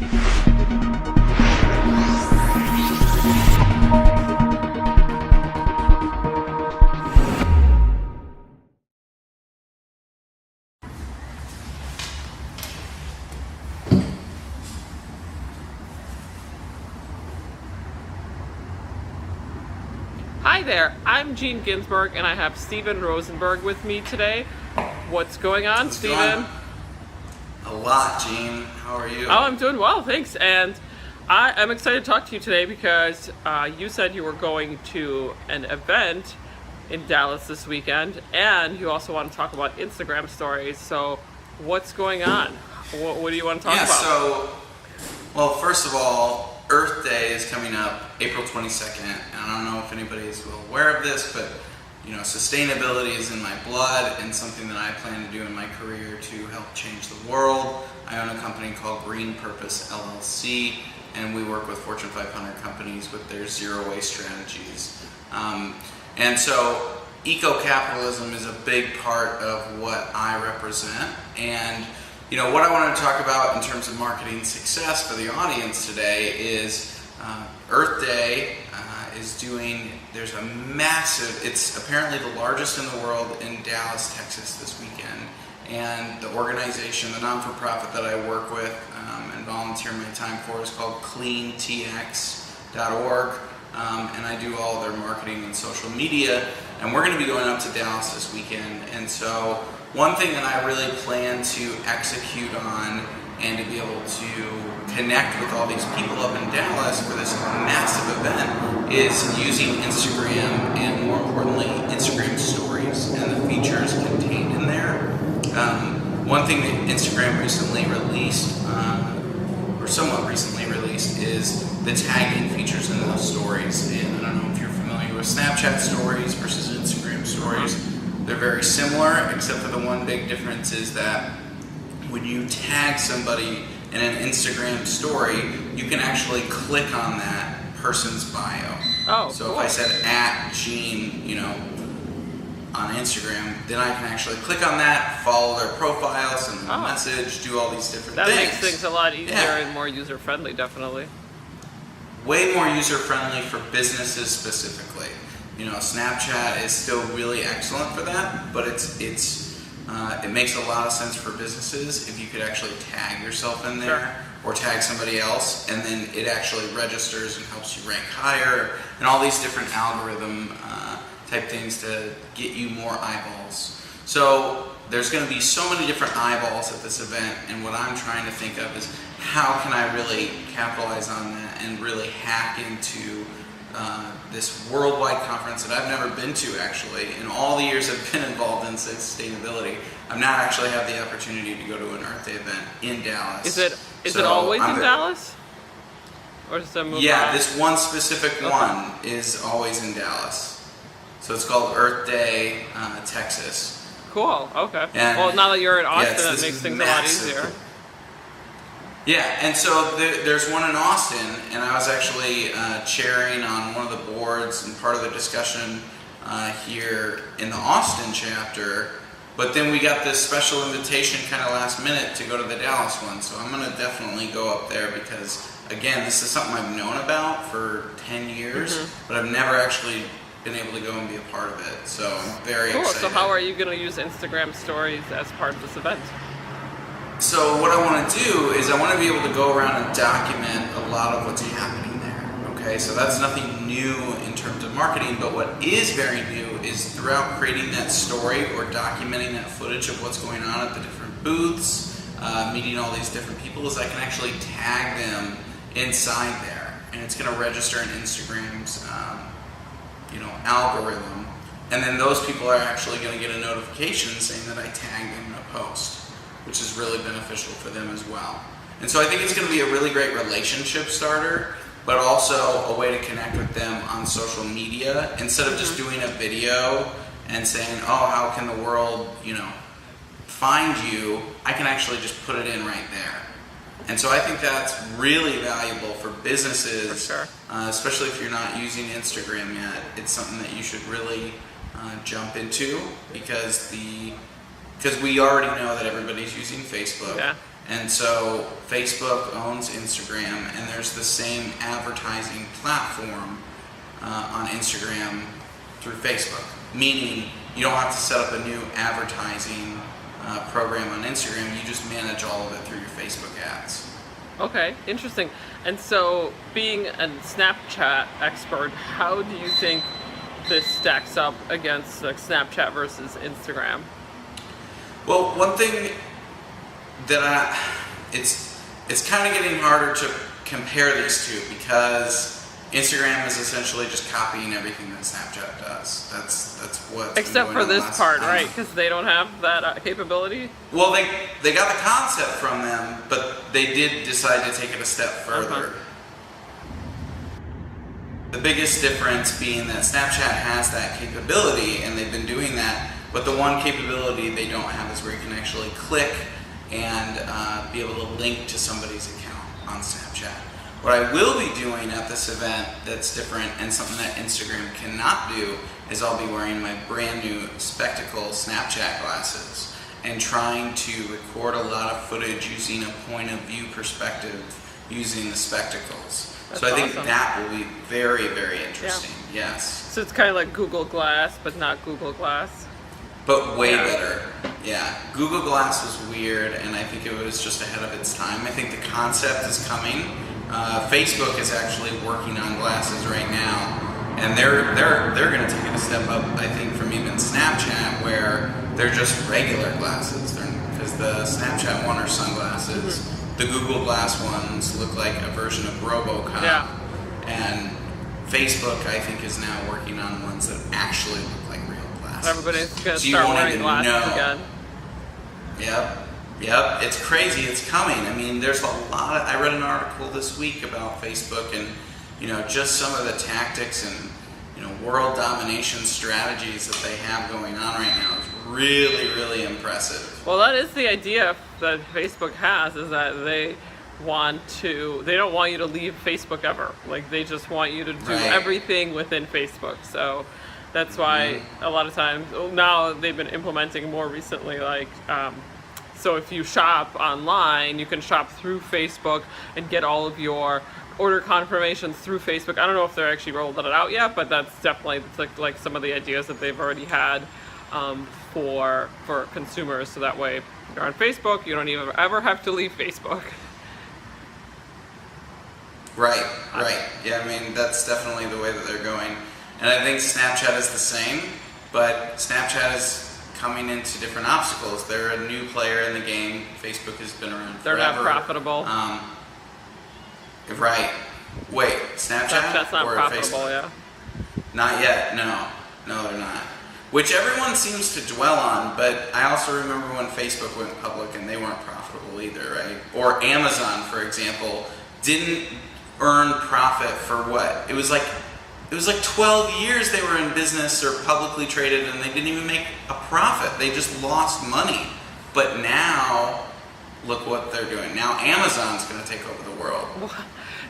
Hi there, I'm Gene Ginsberg and I have Stephen Rosenberg with me today. What's going on, Stephen? A lot, Gene. How are you? Oh, I'm doing well, thanks. And I'm excited to talk to you today because you said you were going to an event in Dallas this weekend, and you also want to talk about Instagram stories. So what's going on? What do you want to talk about? Well, first of all, Earth Day is coming up April 22nd, and I don't know if anybody is well aware of this, but sustainability is in my blood and something that I plan to do in my career to help change the world. I own a company called Green Purpose LLC, and we work with Fortune 500 companies with their zero waste strategies. And so eco-capitalism is a big part of what I represent. And what I want to talk about in terms of marketing success for the audience today is Earth Day there's a massive, it's apparently the largest in the world in Dallas, Texas this weekend. And the organization, the non-for-profit that I work with and volunteer my time for is called cleantx.org. And I do all their marketing and social media. And we're going to be going up to Dallas this weekend. And so one thing that I really plan to execute on and to be able to connect with all these people up in Dallas for this massive event is using Instagram and, more importantly, Instagram stories and the features contained in there. One thing that Instagram recently released, or somewhat recently released, is the tagging features in those stories. And I don't know if you're familiar with Snapchat stories versus Instagram stories. They're very similar, except for the one big difference is that when you tag somebody in an Instagram story, you can actually click on that person's bio. Oh, so cool. If I said @Gene, on Instagram, then I can actually click on that, follow their profile, send them a message, do all these different things. That makes things a lot easier and more user-friendly, definitely. Way more user-friendly for businesses specifically. Snapchat is still really excellent for that, but it makes a lot of sense for businesses if you could actually tag yourself in there or tag somebody else, and then it actually registers and helps you rank higher and all these different algorithm type things to get you more eyeballs. So there's going to be so many different eyeballs at this event, and what I'm trying to think of is how can I really capitalize on that and really hack into this worldwide conference that I've never been to actually. In all the years I've been involved in sustainability, I've not actually had the opportunity to go to an Earth Day event in Dallas. Is it always in Dallas? Or does that move around? This one specific one is always in Dallas. So it's called Earth Day, Texas. Cool, okay. Well, now that you're in Austin, it makes things a lot easier. Yeah, and so there's one in Austin, and I was actually chairing on one of the boards and part of the discussion here in the Austin chapter, but then we got this special invitation kind of last minute to go to the Dallas one, so I'm going to definitely go up there because, again, this is something I've known about for 10 years, but I've never actually been able to go and be a part of it, so I'm very excited. So how are you going to use Instagram stories as part of this event? So what I want to do is I want to be able to go around and document a lot of what's happening there, okay? So that's nothing new in terms of marketing, but what is very new is throughout creating that story or documenting that footage of what's going on at the different booths, meeting all these different people, is I can actually tag them inside there, and it's going to register in Instagram's algorithm, and then those people are actually going to get a notification saying that I tagged them in a post, which is really beneficial for them as well. And so I think it's going to be a really great relationship starter, but also a way to connect with them on social media instead of just doing a video and saying, oh, how can the world, find you? I can actually just put it in right there. And so I think that's really valuable for businesses, for sure. Especially if you're not using Instagram yet. It's something that you should really jump into because we already know that everybody's using Facebook. Yeah. And so Facebook owns Instagram, and there's the same advertising platform on Instagram through Facebook, meaning you don't have to set up a new advertising program on Instagram. You just manage all of it through your Facebook ads. Okay, interesting. And so, being a Snapchat expert, how do you think this stacks up against like Snapchat versus Instagram? Well, one thing that it's kind of getting harder to compare these two, because Instagram is essentially just copying everything that Snapchat does. That's what. Except for this part, right? Because they don't have that capability. Well, they got the concept from them, but they did decide to take it a step further. The biggest difference being that Snapchat has that capability, and they've been doing that, but the one capability they don't have is where you can actually click and be able to link to somebody's account on Snapchat. What I will be doing at this event that's different and something that Instagram cannot do is I'll be wearing my brand new spectacle Snapchat glasses and trying to record a lot of footage using a point of view perspective using the spectacles. That's so I think awesome. that will be very, very interesting. Yeah. Yes. So it's kind of like Google Glass, but not Google Glass. But way better. Yeah. Google Glass was weird, and I think it was just ahead of its time. I think the concept is coming. Facebook is actually working on glasses right now, and they're going to take it a step up, I think, from even Snapchat, where they're just regular glasses. Because the Snapchat one are sunglasses. Mm-hmm. The Google Glass ones look like a version of RoboCop. Yeah. And Facebook, I think, is now working on ones that actually look like real glasses. Everybody's going to So you start won't wearing even glasses know. again. Yep, it's crazy, it's coming. I mean, there's a lot of, I read an article this week about Facebook and, just some of the tactics and, world domination strategies that they have going on right now is really, really impressive. Well, that is the idea that Facebook has, is that they don't want you to leave Facebook ever. Like, they just want you to do everything within Facebook. So that's why a lot of times, now they've been implementing more recently, like, so if you shop online, you can shop through Facebook and get all of your order confirmations through Facebook. I don't know if they're actually rolled it out yet, but that's definitely like some of the ideas that they've already had for consumers. So that way, if you're on Facebook, you don't even ever have to leave Facebook. Right. Yeah, I mean, that's definitely the way that they're going. And I think Snapchat is the same, but Snapchat is coming into different obstacles. They're a new player in the game. Facebook has been around forever. They're not profitable. Right. Wait, Snapchat's not or profitable, Facebook? yeah. Not yet, no, they're not. Which everyone seems to dwell on, but I also remember when Facebook went public and they weren't profitable either, right? Or Amazon, for example, didn't earn profit for what? It was like 12 years they were in business or publicly traded, and they didn't even make a profit. They just lost money. But now, look what they're doing. Now Amazon's going to take over the world.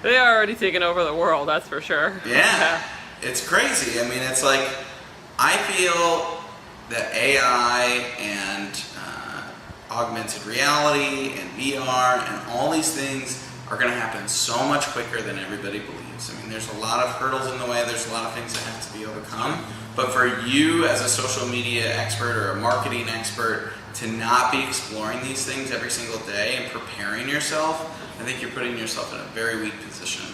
They are already taking over the world, that's for sure. Yeah. It's crazy. I mean, it's like, I feel that AI and augmented reality and VR and all these things are going to happen so much quicker than everybody believes. I mean, there's a lot of hurdles in the way. There's a lot of things that have to be overcome. But for you as a social media expert or a marketing expert to not be exploring these things every single day and preparing yourself, I think you're putting yourself in a very weak position.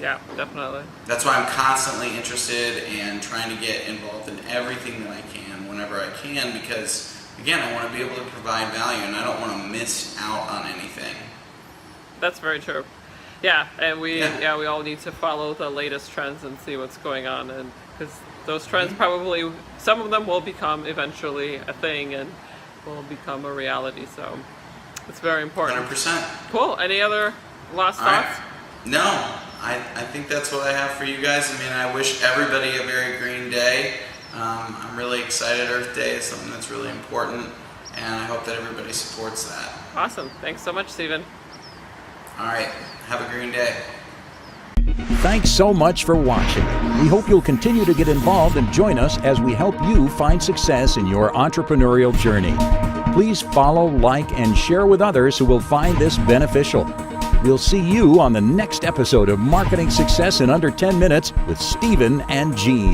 Yeah, definitely. That's why I'm constantly interested and trying to get involved in everything that I can whenever I can, because, again, I want to be able to provide value and I don't want to miss out on anything. That's very true. Yeah, and we all need to follow the latest trends and see what's going on, and because those trends probably, some of them will become eventually a thing and will become a reality. So it's very important. 100%. Cool. Any other last thoughts? No, I think that's what I have for you guys. I mean, I wish everybody a very green day. I'm really excited. Earth Day is something that's really important, and I hope that everybody supports that. Awesome. Thanks so much, Stephen. All right. Have a green day. Thanks so much for watching. We hope you'll continue to get involved and join us as we help you find success in your entrepreneurial journey. Please follow, like, and share with others who will find this beneficial. We'll see you on the next episode of Marketing Success in Under 10 Minutes with Stephen and Jean.